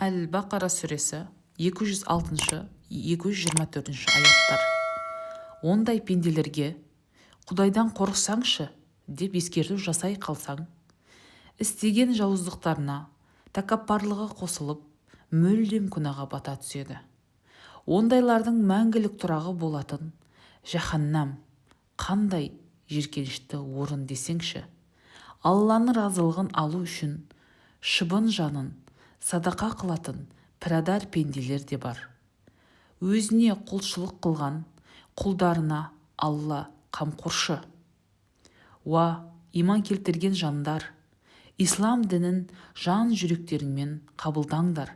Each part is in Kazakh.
Әл-Бақара сүресі 206-224 аяттар. Ондай пенделерге Құдайдан қорықсаңшы деп ескерту жасай қалсаң, істеген жауыздықтарына тәкаппарлығы қосылып, мүлдем күнәға бата түседі. Ондайлардың мәңгілік тұрағы болатын жаһаннам қандай жиіркенішті орын десеңші. Алланың разылығын алу үшін шыбын жанын садақа қылатын пірадар пенделер де бар. Өзіне құлшылық қылған құлдарына Алла қамқоршы. Уа, иман келтірген жандар, ислам дінін жан жүректеріңмен қабылдаңдар.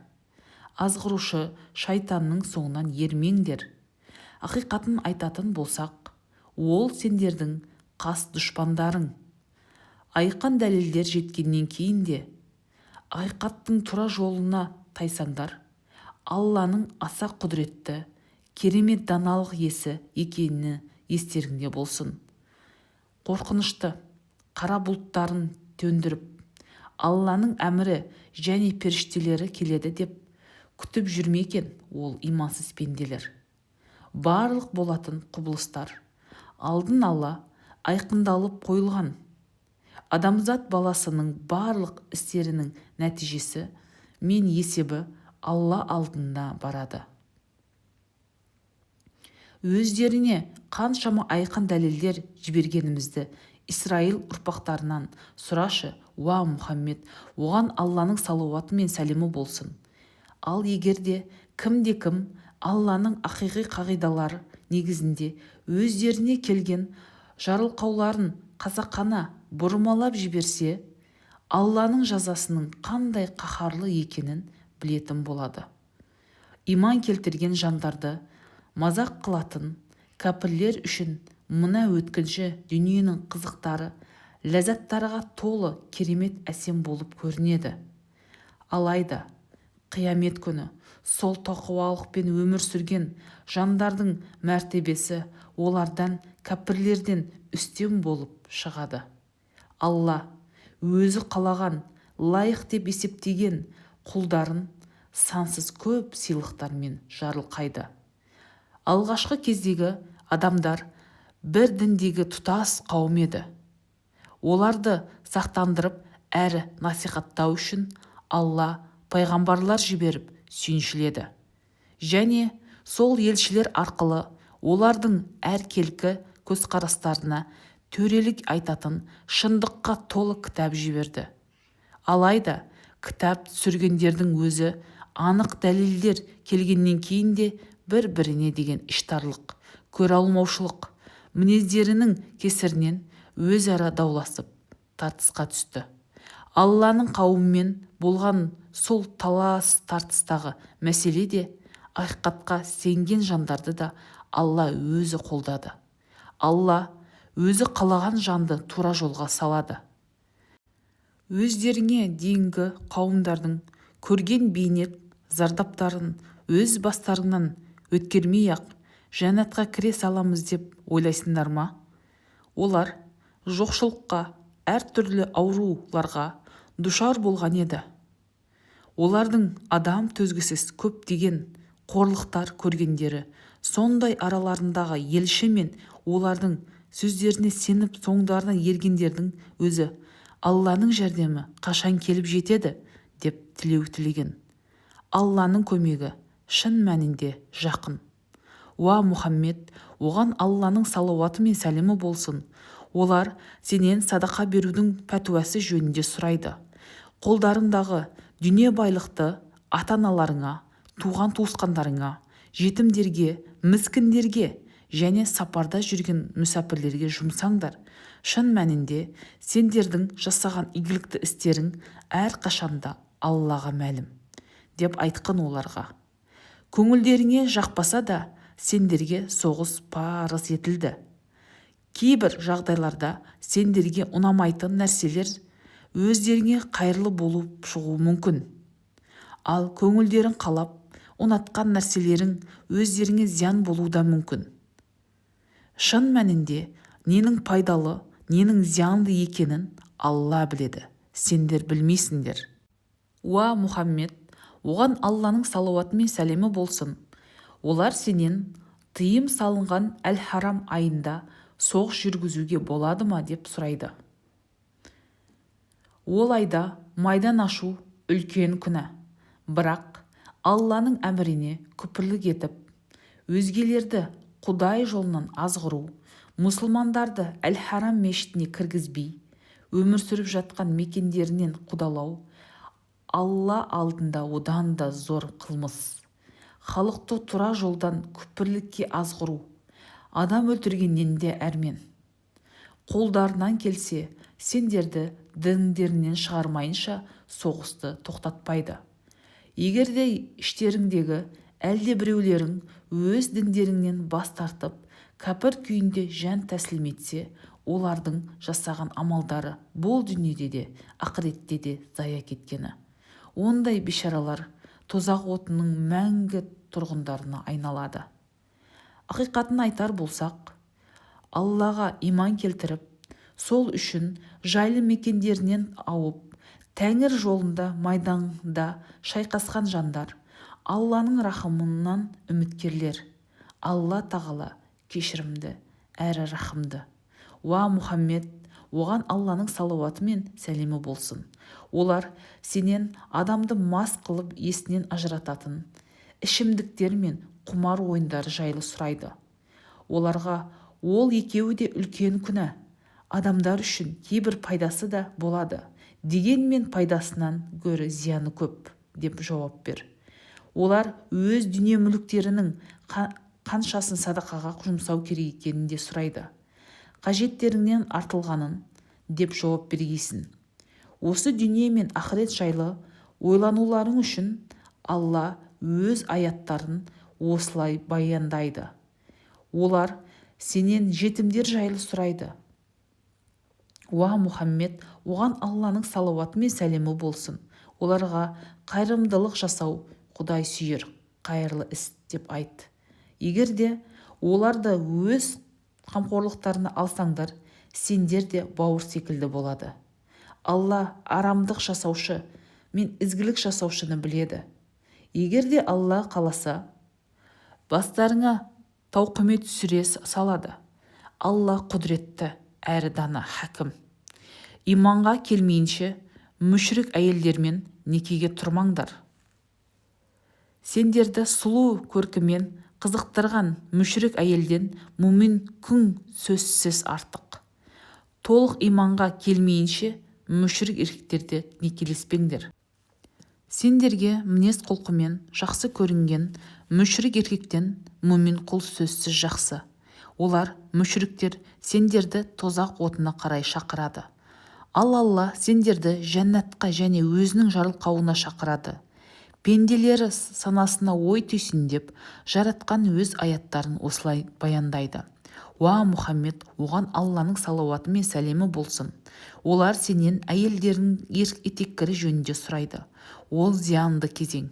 Азғырушы шайтанның соңынан ермеңдер. Ақиқатын айтатын болсақ, ол сендердің қас дұшпандарың. Айқын дәлелдер жеткеннен кейін де ақиқаттың тура жолына тайсаңдар, Алланың аса құдіретті, керемет даналық иесі екеніне естеріңде болсын. Қорқынышты қара бұлттарын төндіріп, Алланың әмірі және періштелері келеді деп күтіп жүрме екен ол имансыз пенделер. Барлық болатын құбылыстар алдын ала айқындалып қойылған. Адамзат баласының барлық істерінің нәтижесі мен есебі Алла алдында барады. Өздеріне қаншама айқын дәлелдер жібергенімізді Исраил ұрпақтарынан сұрашы, уа Мұхаммед, оған Алланың салауаты мен сәлемі болсын. Ал егерде кім Алланың ақиқи қағидалары негізінде өздеріне келген жарылқауларын қасақана бұрмалап жіберсе, Алланың жазасының қандай қаһарлы екенін білетін болады. Иман келтірген жандарды мазақ қылатын кәпірлер үшін мына өткінші дүниенің қызықтары, ләззаттарға толы керемет әсем болып көрінеді. Алайда қиямет күні сол тақуалықпен өмір сүрген жандардың мәртебесі олардан, кәпірлерден үстем болып шығады. Алла өзі қалаған, лайық деп есептеген құлдарын сансыз көп сыйлықтармен жарылқайды. Алғашқы кездегі адамдар бір діндегі тұтас қауым еді. Оларды сақтандырып әрі насихаттау үшін Алла пайғамбарлар жіберіп сүйіншіледі. Және сол елшілер арқылы олардың әркелкі көзқарастарына төрелік айтатын шындыққа толы кітап жіберді. Алайда кітап түсіргендердің өзі анық дәлелдер келгеннен кейін де бір-біріне деген іштарлық, көре алмаушылық мінездерінің кесірінен өзара дауласып тартысқа түсті. Алланың қауымымен болған сол талас-тартыстағы мәселе де ақиқатқа сенген жандарды да Алла өзі қолдады. Алла өзі қалаған жанды тура жолға салады. Өздеріңе дейінгі қауымдардың көрген бейнет зардаптарын өз бастарыңнан өткермей-ақ жәннатқа кіре саламыз деп ойлайсыңдар ма? Олар жоқшылыққа, әртүрлі ауруларға душар болған еді. Олардың адам төзгісіз көптеген қорлықтар көргендері, сондай араларындағы елші мен олардың сөздеріне сеніп соңдарына ергендердің өзі Алланың жәрдемі қашан келіп жетеді деп тілеген. Алланың көмегі шын мәнінде жақын. Уа Мұхаммед, оған Алланың салауаты мен сәлемі болсын. Олар сенен садақа берудің пәтуасы жөнінде сұрайды. Қолдарыңдағы дүние байлықты ата-аналарыңа, туған туысқандарыңа, жетімдерге, міскіндерге және сапарда жүрген мүсәпірлерге жұмсаңдар. Шын мәнінде сендердің жасаған игілікті істерің әрқашанда Аллаға мәлім, деп айтқан оларға. Көңілдеріңе жақпаса да сендерге соғыс парыз етілді. Кейбір жағдайларда сендерге ұнамайтын нәрселер өздеріңе қайырлы болып шығуы мүмкін. Ал көңілдерің қалап, ұнатқан нәрселерің өздеріңе зиян болуы да мүмкін. Шын мәнінде ненің пайдалы, ненің зиянды екенін Алла біледі, сендер білмейсіңдер. Уа Мұхаммед, оған Алланың салауаты мен сәлемі болсын. Олар сенен тыйым салынған әл-харам айында соғыс жүргізуге болады ма деп сұрайды. Ол айда майдан ашу үлкен күнә, бірақ Алланың әміріне күпірлік етіп, өзгелерді Құдай жолынан азғыру, мұсылмандарды әл-харам мешітіне кіргізбей, өмір сүріп жатқан мекендерінен қудалау, Алла алдында одан да зор қылмыс. Халықты тура жолдан күпірлікке азғыру, адам өлтіргеннен де әрмен. Қолдарынан келсе, сендерді діндерінен шығармайынша соғысты тоқтатпайды. Егер де іштеріңдегі әлде біреулерің өз діндеріңнен бас тартып, кәпір күйінде жан тәсілім етсе, олардың жасаған амалдары бұл дүниеде де, ақыретте де зая кеткені. Ондай бишаралар тозақ отының мәңгі тұрғындарына айналады. Ақиқатын айтар болсақ, Аллаға иман келтіріп, сол үшін жайлы мекендерінен ауып, Тәңір жолында майданда шайқасқан жандар, Алланың рахымынан үміткерлер. Алла тағала кешірімді әрі рахымды. Уа Мұхаммед, оған Алланың салауаты мен сәлемі болсын. Олар сенен адамды мас қылып есінен ажырататын ішімдіктер мен құмар ойындары жайлы сұрайды. Оларға ол екеуі де үлкен күнә. Адамдар үшін кейбір пайдасы да болады, дегенмен пайдасынан гөрі зияны көп, деп жауап бер. Олар өз дүние мүліктерінің қаншасын садақаға жұмсау керек екенін де сұрайды. Қажеттеріңнен артылғанын, деп жауап бергейсің. Осы дүние мен ақырет жайлы ойлануларың үшін Алла өз аяттарын осылай баяндайды. Олар сенен жетімдер жайлы сұрайды. Уа Мұхаммед, оған Алланың салауаты мен сәлемі болсын. Оларға қайырымдылық жасау Құдай сүйер қайырлы іс деп айт. Егер де оларды өз қамқорлықтарына алсаңдар, сендер де бауыр секілді болады. Алла арамдық жасаушы мен ізгілік жасаушыны біледі. Егер де Алла қаласа, бастарыңа тауқымет түсіре салады. Алла құдіретті әрі дана хакім. Иманға келмейінше мүшрик әйелдермен некеге тұрмаңдар. Сендерді сұлу көркімен қызықтырған мүшрик әйелден мүмин күн сөзсіз артық. Толық иманға келмейінше мүшрик еркектерде некелеспеңдер. Сендерге мінез құлқымен жақсы көрінген мүшрик еркектен мүмин құл сөзсіз жақсы. Олар, мүшриктер, сендерді тозақ отына қарай шақырады. Ал Алла сендерді жәннатқа және өзінің жарылқауына шақырады. Пенделері санасына ой түйсін деп жаратқан өз аяттарын осылай баяндайды. Уа Мұхаммед, оған Алланың салауаты мен сәлемі болсын. Олар сенен әйелдердің етеккірі жөнінде сұрайды. Ол зиянды кезең.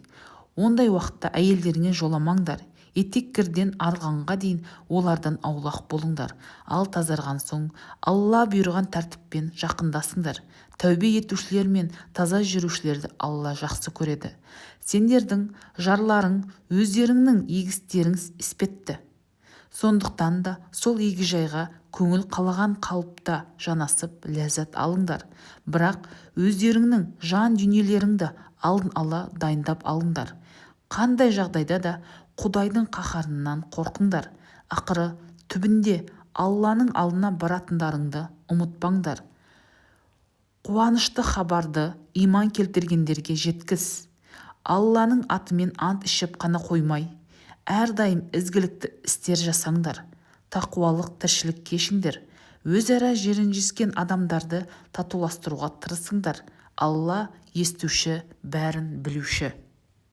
Ондай уақытта әйелдеріңе жоламаңдар. Етеккірден арғанға дейін олардан аулақ болыңдар. Ал тазарған соң Алла бұйырған тәртіппен жақындасыңдар. Тәубе етушілер мен таза жүрушілерді Алла жақсы көреді. Сендердің жарларың өздеріңнің егістерің іспетті. Сондықтан да сол егіжайға көңіл қалаған қалыпта жанасып ләззат алыңдар. Бірақ өздеріңнің жан дүниелеріңді алдын ала дайындап алыңдар. Қандай жағдайда да Құдайдың қаһарынан қорқыңдар. Ақыры түбінде Алланың алдына баратындарыңды ұмытпаңдар. Қуанышты хабарды иман келтіргендерге жеткіз. Алланың атымен ант ішіп қана қоймай, әрдайым ізгілікті істер жасаңдар. Тақуалық тіршілік кешіңдер. Өзара жерінжескен адамдарды татуластыруға тырысыңдар. Алла естуші, бәрін білуші.